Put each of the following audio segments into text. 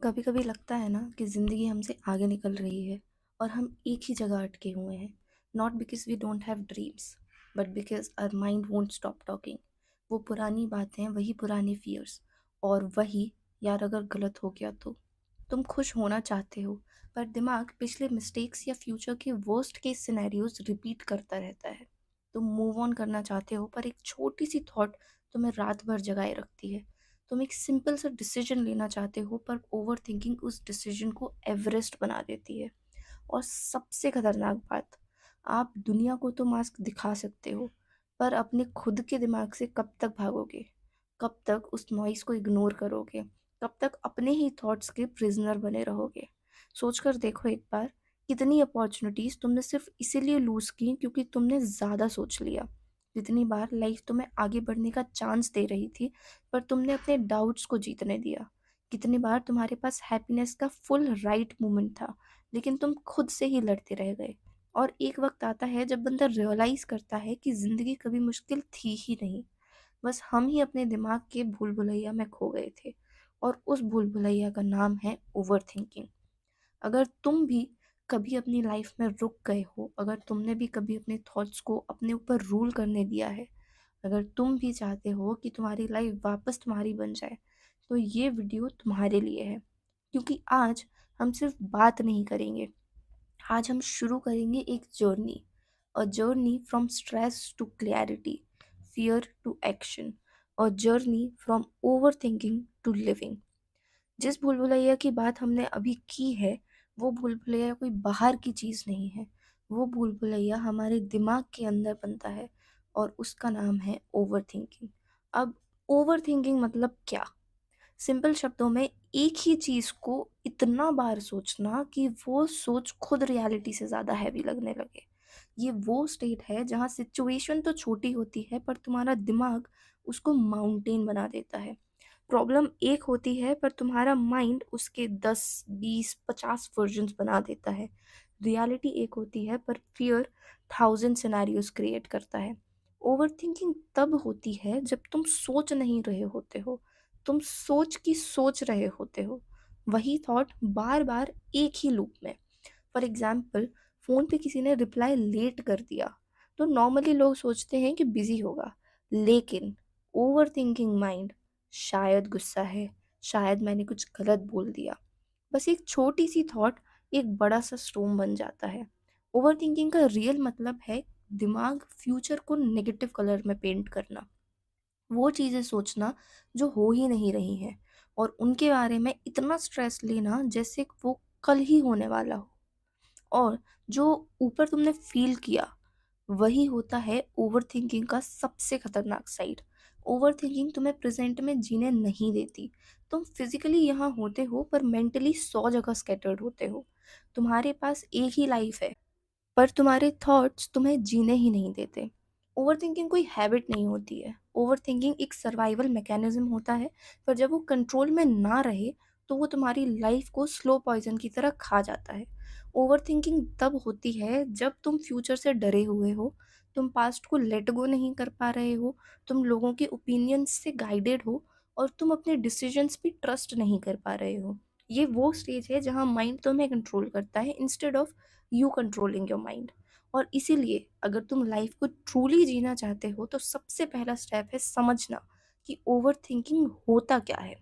कभी कभी लगता है ना कि ज़िंदगी हमसे आगे निकल रही है और हम एक ही जगह अटके हुए हैं। Not because we don't have dreams but because our mind won't stop talking. वो पुरानी बातें, वही पुराने फियर्स और वही यार अगर गलत हो गया तो। तुम खुश होना चाहते हो पर दिमाग पिछले मिस्टेक्स या फ्यूचर के वर्स्ट केस सिनेरियोज रिपीट करता रहता है। तुम मूव ऑन करना चाहते हो पर एक छोटी सी थॉट तुम्हें रात भर जगाए रखती है। तुम एक सिंपल सा डिसीजन लेना चाहते हो पर ओवर थिंकिंग उस डिसीजन को एवरेस्ट बना देती है। और सबसे खतरनाक बात, आप दुनिया को तो मास्क दिखा सकते हो पर अपने खुद के दिमाग से कब तक भागोगे? कब तक उस नॉइस को इग्नोर करोगे? कब तक अपने ही थॉट्स के प्रिजनर बने रहोगे? सोचकर देखो एक बार, कितनी अपॉर्चुनिटीज तुमने सिर्फ इसीलिए लूज की क्योंकि तुमने ज्यादा सोच लिया। कितनी बार लाइफ तुम्हें आगे बढ़ने का चांस दे रही थी पर तुमने अपने डाउट्स को जीतने दिया। कितनी बार तुम्हारे पास हैप्पीनेस का फुल राइट मोमेंट था लेकिन तुम खुद से ही लड़ते रह गए। और एक वक्त आता है जब बंदा रियलाइज करता है कि जिंदगी कभी मुश्किल थी ही नहीं, बस हम ही अपने दिमाग के भूल भुलैया में खो गए थे। और उस भूल भुलैया का नाम है ओवर थिंकिंग। अगर तुम भी कभी अपनी लाइफ में रुक गए हो, अगर तुमने भी कभी अपने थॉट्स को अपने ऊपर रूल करने दिया है, अगर तुम भी चाहते हो कि तुम्हारी लाइफ वापस तुम्हारी बन जाए, तो ये वीडियो तुम्हारे लिए है। क्योंकि आज हम सिर्फ बात नहीं करेंगे, आज हम शुरू करेंगे एक journey. A journey from stress to clarity, fear to action, a journey from over thinking to living. जिस भूल भुलैया की बात हमने अभी की है, वो भूल भुलैया कोई बाहर की चीज़ नहीं है। वो भूल भुलैया हमारे दिमाग के अंदर बनता है और उसका नाम है ओवर थिंकिंग। अब ओवर थिंकिंग मतलब क्या? सिंपल शब्दों में, एक ही चीज़ को इतना बार सोचना कि वो सोच खुद रियलिटी से ज़्यादा हैवी लगने लगे। ये वो स्टेट है जहाँ सिचुएशन तो छोटी होती है पर तुम्हारा दिमाग उसको माउंटेन बना देता है। प्रॉब्लम एक होती है पर तुम्हारा माइंड उसके 10, 20, 50 वर्जन्स बना देता है। रियलिटी एक होती है पर फियर थाउजेंड सिनेरियोज क्रिएट करता है। ओवर थिंकिंग तब होती है जब तुम सोच नहीं रहे होते हो, तुम सोच की सोच रहे होते हो। वही थॉट बार बार एक ही लूप में। फॉर एग्जाम्पल, फ़ोन पे किसी ने रिप्लाई लेट कर दिया तो नॉर्मली लोग सोचते हैं कि बिजी होगा, लेकिन ओवर थिंकिंग माइंड, शायद गुस्सा है, शायद मैंने कुछ गलत बोल दिया। बस एक छोटी सी थॉट एक बड़ा सा स्टोम बन जाता है। ओवर थिंकिंग का रियल मतलब है दिमाग फ्यूचर को नेगेटिव कलर में पेंट करना। वो चीज़ें सोचना जो हो ही नहीं रही हैं और उनके बारे में इतना स्ट्रेस लेना जैसे वो कल ही होने वाला हो। और जो ऊपर तुमने फील किया, वही होता है ओवरथिंकिंग का सबसे खतरनाक साइड। ओवरथिंकिंग तुम्हें प्रेजेंट में जीने नहीं देती। तुम फिजिकली यहाँ होते हो पर मेंटली 100 जगह स्कैटर्ड होते हो। तुम्हारे पास एक ही लाइफ है पर तुम्हारे थॉट्स तुम्हें जीने ही नहीं देते। ओवरथिंकिंग कोई हैबिट नहीं होती है, ओवरथिंकिंग एक सर्वाइवल मैकेनिज्म होता है। पर जब वो कंट्रोल में ना रहे तो वो तुम्हारी लाइफ को स्लो पॉइजन की तरह खा जाता है। ओवरथिंकिंग तब होती है जब तुम फ्यूचर से डरे हुए हो, तुम पास्ट को लेट गो नहीं कर पा रहे हो, तुम लोगों के ओपिनियंस से गाइडेड हो और तुम अपने डिसीजंस पे ट्रस्ट नहीं कर पा रहे हो। ये वो स्टेज है जहाँ माइंड तुम्हें कंट्रोल करता है instead of you controlling your mind. और इसीलिए अगर तुम लाइफ को ट्रूली जीना चाहते हो तो सबसे पहला स्टेप है समझना कि ओवर थिंकिंग होता क्या है।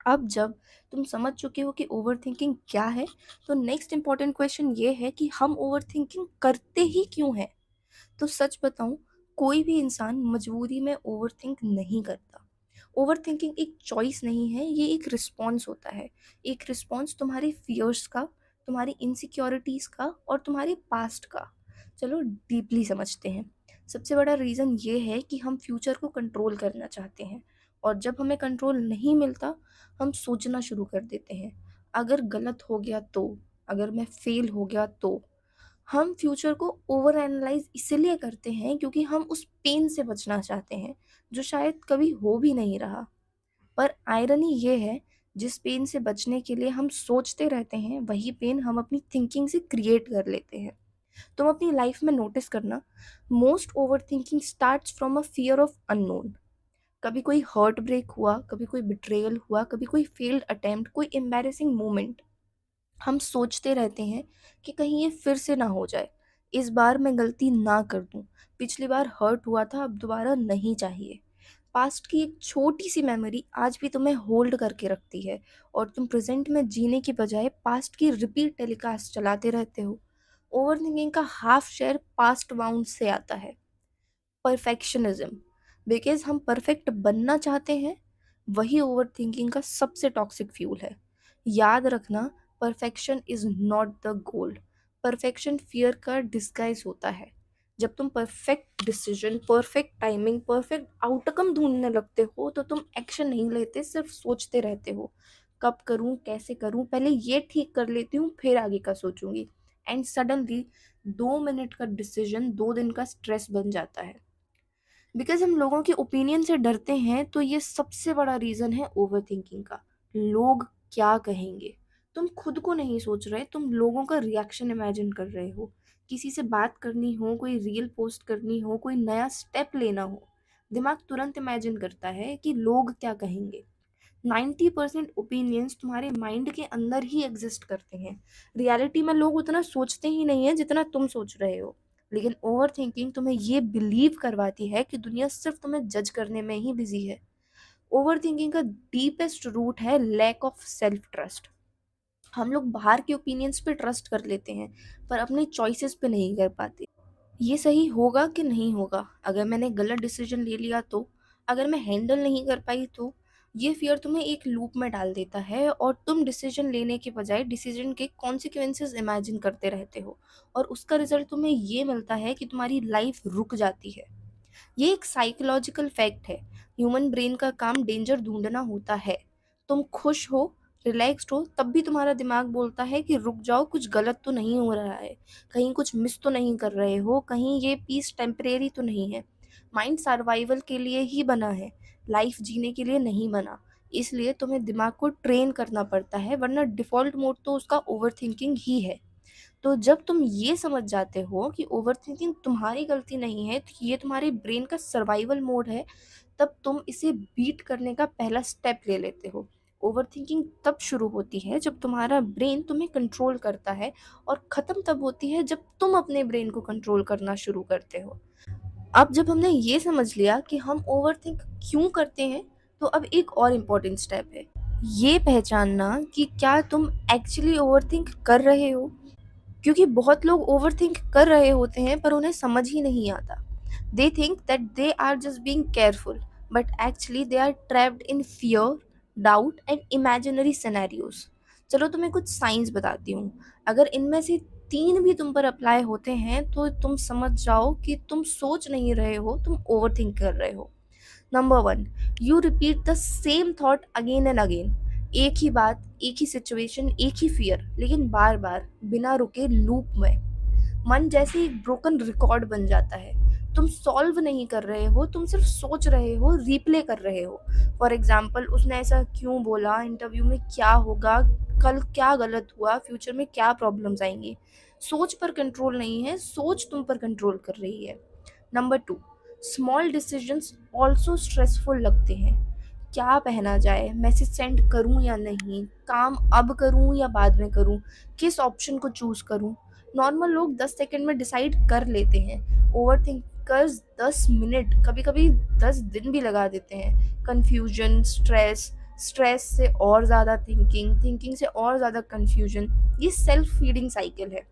अब जब तुम समझ चुके हो कि ओवर थिंकिंग क्या है, तो नेक्स्ट इंपॉर्टेंट क्वेश्चन ये है कि हम ओवर थिंकिंग करते ही क्यों हैं। तो सच बताऊं, कोई भी इंसान मजबूरी में ओवर थिंक नहीं करता। ओवर थिंकिंग एक चॉइस नहीं है, ये एक रिस्पॉन्स होता है। एक रिस्पॉन्स तुम्हारे फियर्स का, तुम्हारी इनसिक्योरिटीज का और तुम्हारे पास्ट का। चलो डीपली समझते हैं। सबसे बड़ा रीज़न ये है कि हम फ्यूचर को कंट्रोल करना चाहते हैं और जब हमें कंट्रोल नहीं मिलता, हम सोचना शुरू कर देते हैं, अगर गलत हो गया तो, अगर मैं फेल हो गया तो। हम फ्यूचर को ओवर एनालाइज इसलिए करते हैं क्योंकि हम उस पेन से बचना चाहते हैं जो शायद कभी हो भी नहीं रहा। पर आयरनी ये है, जिस पेन से बचने के लिए हम सोचते रहते हैं वही पेन हम अपनी थिंकिंग से क्रिएट कर लेते हैं। तुम अपनी लाइफ में नोटिस करना, most over thinking starts from a fear of unknown. कभी कोई हर्ट ब्रेक हुआ, कभी कोई बिट्रेयल हुआ, कभी कोई फेल्ड अटेम्प्ट, कोई एम्बैरेसिंग मोमेंट, हम सोचते रहते हैं कि कहीं ये फिर से ना हो जाए, इस बार मैं गलती ना कर दूं, पिछली बार हर्ट हुआ था, अब दोबारा नहीं चाहिए। पास्ट की एक छोटी सी मेमोरी आज भी तुम्हें होल्ड करके रखती है, और तुम प्रेजेंट में जीने की बजाय पास्ट की रिपीट टेलीकास्ट चलाते रहते हो। ओवरथिंकिंग का हाफ शेयर पास्ट बाउंड से आता है। परफेक्शनिज्म, बिकॉज हम परफेक्ट बनना चाहते हैं, वही ओवर थिंकिंग का सबसे टॉक्सिक फ्यूल है। याद रखना, perfection is not the goal. Perfection fear का डिस्गाइज होता है। जब तुम perfect decision, perfect timing, perfect outcome ढूंढने लगते हो तो तुम एक्शन नहीं लेते, सिर्फ सोचते रहते हो, कब करूं, कैसे करूं, पहले ये ठीक कर लेती हूँ फिर आगे का सोचूंगी। एंड सडनली 2 मिनट का डिसीजन 2 दिन का स्ट्रेस बन जाता है। बिकॉज हम लोगों के ओपिनियन से डरते हैं, तो ये सबसे बड़ा रीज़न है ओवर थिंकिंग का। लोग क्या कहेंगे। तुम खुद को नहीं सोच रहे, तुम लोगों का रिएक्शन इमेजिन कर रहे हो। किसी से बात करनी हो, कोई रील पोस्ट करनी हो, कोई नया स्टेप लेना हो, दिमाग तुरंत इमेजिन करता है कि लोग क्या कहेंगे। 90% ओपिनियंस तुम्हारे माइंड के अंदर ही एग्जिस्ट करते हैं। रियलिटी में लोग उतना सोचते ही नहीं है जितना तुम सोच रहे हो। लेकिन ओवर थिंकिंग तुम्हें ये बिलीव करवाती है कि दुनिया सिर्फ तुम्हें जज करने में ही बिजी है। ओवर थिंकिंग का डीपेस्ट रूट है लैक ऑफ सेल्फ ट्रस्ट। हम लोग बाहर के ओपिनियंस पे ट्रस्ट कर लेते हैं, पर अपने चॉइसेस पे नहीं कर पाते। ये सही होगा कि नहीं होगा, अगर मैंने गलत डिसीजन ले लिया तो, अगर मैं हैंडल नहीं कर पाई तो, ये फियर तुम्हें एक लूप में डाल देता है, और तुम डिसीजन लेने के बजाय डिसीजन के कॉन्सिक्वेंसेस इमेजिन करते रहते हो, और उसका रिजल्ट तुम्हें ये मिलता है कि तुम्हारी लाइफ रुक जाती है। ये एक साइकोलॉजिकल फैक्ट है। ह्यूमन ब्रेन का काम डेंजर ढूंढना होता है। तुम खुश हो, रिलैक्स्ड हो, तब भी तुम्हारा दिमाग बोलता है कि रुक जाओ, कुछ गलत तो नहीं हो रहा है, कहीं कुछ मिस तो नहीं कर रहे हो, कहीं ये पीस टेम्परेरी तो नहीं है। माइंड सर्वाइवल के लिए ही बना है, लाइफ जीने के लिए नहीं बना। इसलिए तुम्हें दिमाग को ट्रेन करना पड़ता है, वरना डिफ़ॉल्ट मोड तो उसका ओवरथिंकिंग ही है। तो जब तुम ये समझ जाते हो कि ओवरथिंकिंग तुम्हारी गलती नहीं है, तो ये तुम्हारे ब्रेन का सर्वाइवल मोड है, तब तुम इसे बीट करने का पहला स्टेप ले लेते हो। ओवरथिंकिंग तब शुरू होती है जब तुम्हारा ब्रेन तुम्हें कंट्रोल करता है, और ख़त्म तब होती है जब तुम अपने ब्रेन को कंट्रोल करना शुरू करते हो। अब जब हमने ये समझ लिया कि हम ओवरथिंक क्यों करते हैं, तो अब एक और इम्पोर्टेंट स्टेप है, ये पहचानना कि क्या तुम एक्चुअली ओवरथिंक कर रहे हो। क्योंकि बहुत लोग ओवरथिंक कर रहे होते हैं पर उन्हें समझ ही नहीं आता। They think that they are just being careful, but actually they are trapped in fear, doubt and imaginary scenarios. चलो तुम्हें कुछ साइंस बताती हूँ। अगर इनमें से 3 भी तुम पर अप्लाई होते हैं तो तुम समझ जाओ कि तुम सोच नहीं रहे हो, तुम ओवरथिंक कर रहे हो। Number 1, you repeat the same thought again and again. एक ही बात, एक ही सिचुएशन, एक ही फियर, लेकिन बार बार बिना रुके लूप में। मन जैसे एक ब्रोकन रिकॉर्ड बन जाता है। तुम सॉल्व नहीं कर रहे हो, तुम सिर्फ सोच रहे हो, रिप्ले कर रहे हो। फॉर एग्जाम्पल, उसने ऐसा क्यों बोला, इंटरव्यू में क्या होगा, कल क्या गलत हुआ, फ्यूचर में क्या प्रॉब्लम्स आएंगी। सोच पर कंट्रोल नहीं है, सोच तुम पर कंट्रोल कर रही है। Number 2, small decisions also stressful लगते हैं। क्या पहना जाए, मैसेज सेंड करूं या नहीं, काम अब करूं या बाद में करूं, किस ऑप्शन को चूज करूं। नॉर्मल लोग 10 सेकंड में डिसाइड कर लेते हैं, ओवर थिंकर्स 10 मिनट, कभी कभी 10 दिन भी लगा देते हैं। कन्फ्यूजन, स्ट्रेस, स्ट्रेस से और ज़्यादा थिंकिंग, थिंकिंग से और ज़्यादा कन्फ्यूजन, ये सेल्फ फीडिंग साइकिल है।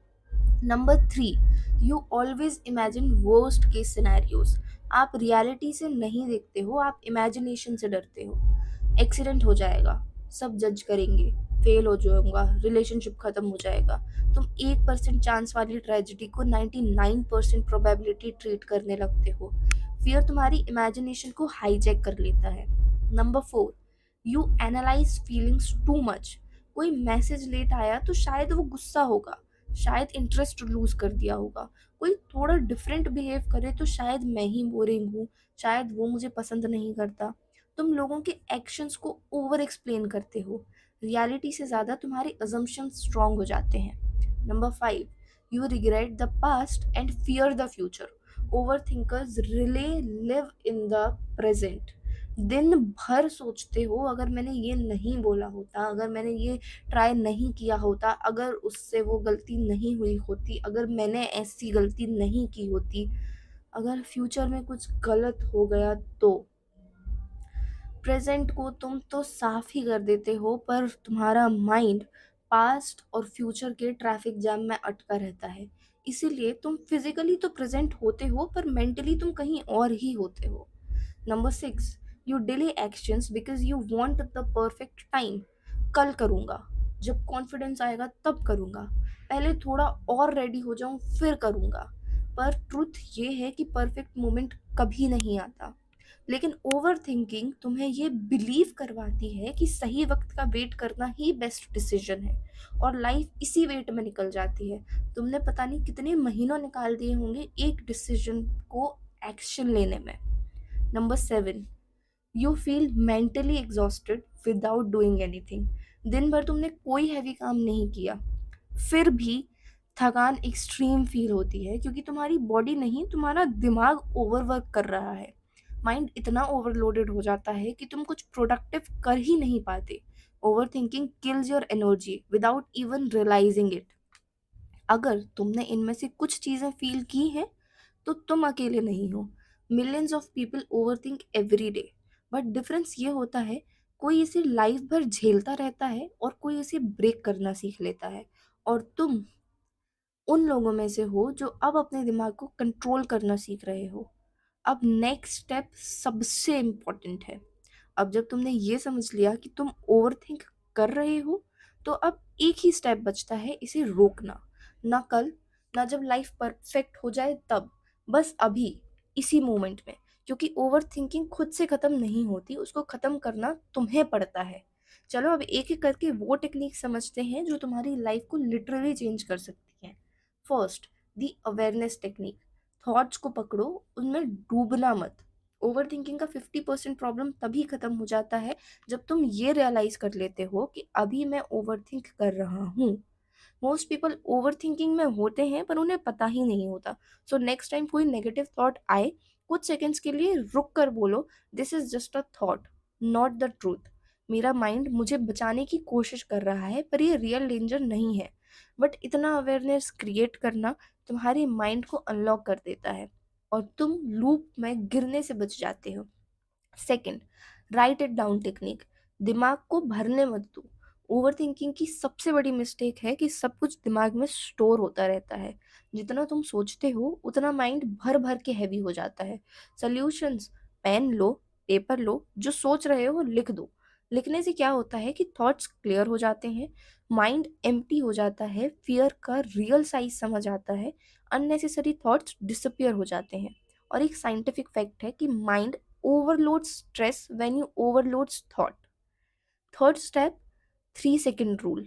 Number 3, you always imagine worst case scenarios. आप रियलिटी से नहीं देखते हो, आप इमेजिनेशन से डरते हो। एक्सीडेंट हो जाएगा, सब जज करेंगे, फेल हो जाऊंगा, रिलेशनशिप खत्म हो जाएगा। तुम 1% चांस वाली ट्रेजिडी को 99% प्रोबेबिलिटी ट्रीट करने लगते हो। फियर तुम्हारी इमेजिनेशन को हाईजैक कर लेता है। Number 4, you analyse feelings too much. कोई मैसेज लेट आया तो शायद वो गुस्सा होगा, शायद इंटरेस्ट लूज कर दिया होगा, कोई थोड़ा डिफरेंट बिहेव करे तो शायद मैं ही बोरिंग हूँ, शायद वो मुझे पसंद नहीं करता। तुम लोगों के एक्शंस को ओवर एक्सप्लेन करते हो, रियलिटी से ज़्यादा तुम्हारे अजम्पशंस स्ट्रांग हो जाते हैं। Number 5, you regret the past and fear the future. Over thinkers relay live in the present. दिन भर सोचते हो, अगर मैंने ये नहीं बोला होता, अगर मैंने ये ट्राई नहीं किया होता, अगर उससे वो गलती नहीं हुई होती, अगर मैंने ऐसी गलती नहीं की होती, अगर फ्यूचर में कुछ गलत हो गया तो। प्रेजेंट को तुम तो साफ ही कर देते हो, पर तुम्हारा माइंड पास्ट और फ्यूचर के ट्रैफिक जैम में अटका रहता है। इसीलिए तुम फिजिकली तो प्रेजेंट होते हो, पर मेंटली तुम कहीं और ही होते हो। Number 6, you delay actions because you want the perfect time. कल करूँगा, जब कॉन्फिडेंस आएगा तब करूँगा, पहले थोड़ा और रेडी हो जाऊँ फिर करूँगा। पर ट्रुथ ये है कि परफेक्ट मोमेंट कभी नहीं आता। लेकिन ओवर थिंकिंग तुम्हें ये बिलीव करवाती है कि सही वक्त का वेट करना ही बेस्ट डिसीजन है, और लाइफ इसी वेट में निकल जाती है। तुमने पता नहीं कितने महीनों निकाल दिए होंगे एक डिसीजन को एक्शन लेने में। Number 7, you feel mentally exhausted without doing anything. दिन भर तुमने कोई हैवी काम नहीं किया, फिर भी थकान एक्सट्रीम फील होती है, क्योंकि तुम्हारी बॉडी नहीं, तुम्हारा दिमाग ओवरवर्क कर रहा है। माइंड इतना ओवरलोडेड हो जाता है कि तुम कुछ प्रोडक्टिव कर ही नहीं पाते। Over thinking kills your energy without even realising it. अगर तुमने इनमें से कुछ चीजें फील की हैं, तो तुम अकेले नहीं हो। Millions of people overthink every day, but difference ये होता है, कोई इसे लाइफ भर झेलता रहता है और कोई इसे ब्रेक करना सीख लेता है। और तुम उन लोगों में से हो जो अब अपने दिमाग को कंट्रोल करना सीख रहे हो। अब नेक्स्ट स्टेप सबसे इम्पोर्टेंट है। अब जब तुमने ये समझ लिया कि तुम ओवरथिंक कर रहे हो, तो अब एक ही स्टेप बचता है, इसे रोकना। ना कल, ना जब लाइफ परफेक्ट हो जाए तब, बस अभी, इसी मोमेंट में। क्योंकि ओवर थिंकिंग खुद से खत्म नहीं होती, उसको खत्म करना तुम्हें पड़ता है। चलो अब एक एक करके वो टेक्निक समझते हैं जो तुम्हारी लाइफ को लिटरली चेंज कर सकती है। फर्स्ट, दी अवेयरनेस टेक्निक। थॉट्स को पकड़ो, उनमें डूबना मत। ओवर थिंकिंग का 50% प्रॉब्लम तभी खत्म हो जाता है जब तुम ये रियलाइज कर लेते हो कि अभी मैं ओवर थिंक कर रहा हूँ। मोस्ट पीपल ओवर थिंकिंग में होते हैं पर उन्हें पता ही नहीं होता। सो नेक्स्ट टाइम कोई नेगेटिव थॉट आए, कुछ सेकंड्स के लिए रुक कर बोलो, this is just a thought, not the truth. मेरा माइंड मुझे बचाने की कोशिश कर रहा है, पर ये रियल डेंजर नहीं है। बट इतना अवेयरनेस क्रिएट करना तुम्हारे माइंड को अनलॉक कर देता है, और तुम लूप में गिरने से बच जाते हो। Second, right it down technique. दिमाग को भरने मत दो। ओवर थिंकिंग की सबसे बड़ी मिस्टेक है कि सब कुछ दिमाग में स्टोर होता रहता है। जितना तुम सोचते हो उतना माइंड भर भर के हैवी हो जाता है। सॉल्यूशंस, पेन लो, पेपर लो, जो सोच रहे हो लिख दो। लिखने से क्या होता है कि थॉट्स क्लियर हो जाते हैं, माइंड एम्प्टी हो जाता है, फियर का रियल साइज समझ आता है, अननेसेसरी थॉट्स डिसअपियर हो जाते हैं। और एक साइंटिफिक फैक्ट है कि mind overloads stress when you overloads thought. Third step, 3 second rule.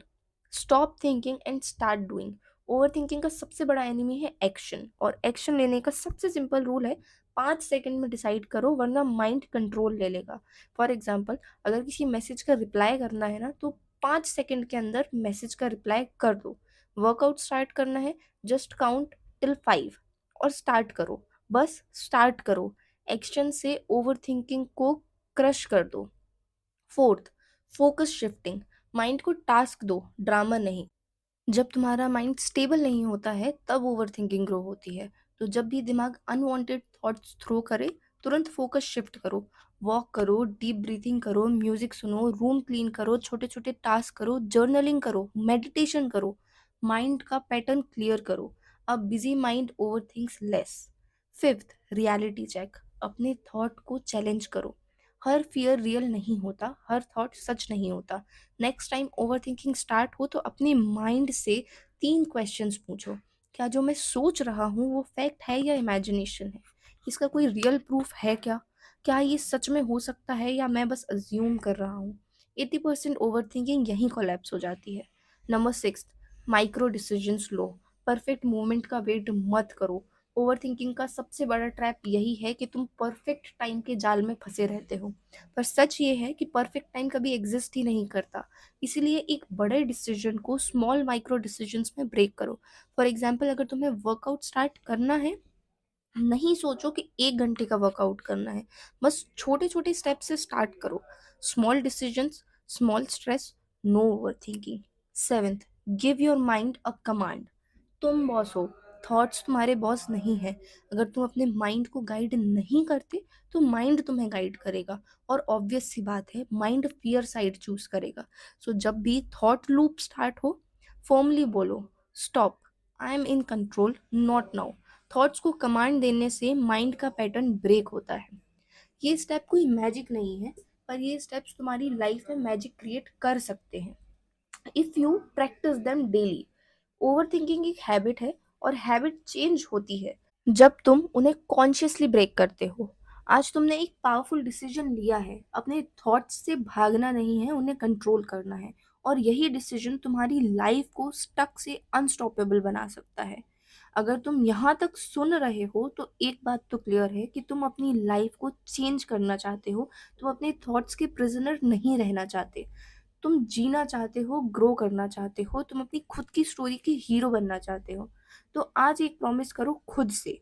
Stop thinking and start doing. Over thinking का सबसे बड़ा एनिमी है एक्शन, और एक्शन लेने का सबसे सिंपल रूल है, 5 सेकंड में डिसाइड करो, वरना माइंड कंट्रोल ले लेगा। फॉर एग्जाम्पल, अगर किसी मैसेज का रिप्लाई करना है ना, तो 5 सेकंड के अंदर मैसेज का रिप्लाई कर दो। वर्कआउट स्टार्ट करना है, जस्ट काउंट टिल 5 और स्टार्ट करो। बस स्टार्ट करो। एक्शन से ओवर थिंकिंग को क्रश कर दो। Fourth, focus shifting. माइंड को टास्क दो, ड्रामा नहीं। जब तुम्हारा माइंड स्टेबल नहीं होता है तब ओवर थिंकिंग ग्रो होती है। तो जब भी दिमाग अनवांटेड थॉट्स थ्रो करे, तुरंत फोकस शिफ्ट करो। वॉक करो, डीप ब्रीथिंग करो, म्यूजिक सुनो, रूम क्लीन करो, छोटे छोटे टास्क करो, जर्नलिंग करो, मेडिटेशन करो। माइंड का पैटर्न क्लियर करो। अब busy mind over thinks less. Fifth, reality check. अपने थॉट को चैलेंज करो। हर फियर रियल नहीं होता, हर थॉट सच नहीं होता। Next time over thinking start हो तो अपने माइंड से 3 क्वेश्चंस पूछो। क्या जो मैं सोच रहा हूँ वो फैक्ट है या इमेजिनेशन है? इसका कोई रियल प्रूफ है क्या? क्या ये सच में हो सकता है या मैं बस अज्यूम कर रहा हूँ? 80% ओवर थिंकिंग यहीं कोलैप्स हो जाती है। नंबर 6, माइक्रो डिसीजंस लो। परफेक्ट मोमेंट का वेट मत करो। ओवर थिंकिंग का सबसे बड़ा ट्रैप यही है कि तुम परफेक्ट टाइम के जाल में फंसे रहते हो। पर सच ये है कि परफेक्ट टाइम कभी एग्जिस्ट ही नहीं करता। इसीलिए एक बड़े डिसीजन को स्मॉल माइक्रो डिसीजंस में ब्रेक करो। फॉर एग्जाम्पल, अगर तुम्हें वर्कआउट स्टार्ट करना है, नहीं सोचो कि 1 घंटे का वर्कआउट करना है, बस छोटे-छोटे स्टेप से स्टार्ट करो। Small decisions, small stress, no overthinking. 7th, give your mind a command. तुम बॉस हो, थॉट्स तुम्हारे बॉस नहीं हैं। अगर तुम अपने माइंड को गाइड नहीं करते, तो माइंड तुम्हें गाइड करेगा और ऑब्वियस सी बात है, माइंड फियर साइड चूज़ करेगा। सो जब भी थॉट लूप स्टार्ट हो, फर्मली बोलो, stop, I am in control, not now. Thoughts को कमांड देने से माइंड का पैटर्न ब्रेक होता है। ये स्टेप कोई मैजिक नहीं है, पर ये स्टेप्स तुम्हारी लाइफ में मैजिक क्रिएट कर सकते हैं if you practice them daily. Over thinking एक हैबिट है और हैबिट चेंज होती है जब तुम उन्हें कॉन्शियसली ब्रेक करते हो। आज तुमने एक पावरफुल डिसीजन लिया है, अपने थॉट्स से भागना नहीं है, उन्हें कंट्रोल करना है। और यही डिसीजन तुम्हारी लाइफ को स्टक से अनस्टॉपेबल बना सकता है। अगर तुम यहाँ तक सुन रहे हो तो एक बात तो क्लियर है कि तुम अपनी लाइफ को चेंज करना चाहते हो। तुम अपने थॉट्स के प्रिजनर नहीं रहना चाहते। तुम जीना चाहते हो, ग्रो करना चाहते हो, तुम अपनी खुद की स्टोरी के हीरो बनना चाहते हो। तो आज एक प्रॉमिस करो खुद से,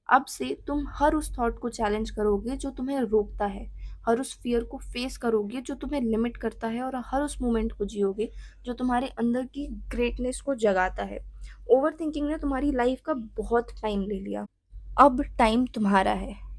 अब से तुम हर उस थॉट को चैलेंज करोगे जो तुम्हें रोकता है, हर उस फियर को फेस करोगे जो तुम्हें लिमिट करता है, और हर उस मोमेंट को जियोगे जो तुम्हारे अंदर की ग्रेटनेस को जगाता है। ओवर थिंकिंग ने तुम्हारी लाइफ का बहुत टाइम ले लिया, अब टाइम तुम्हारा है।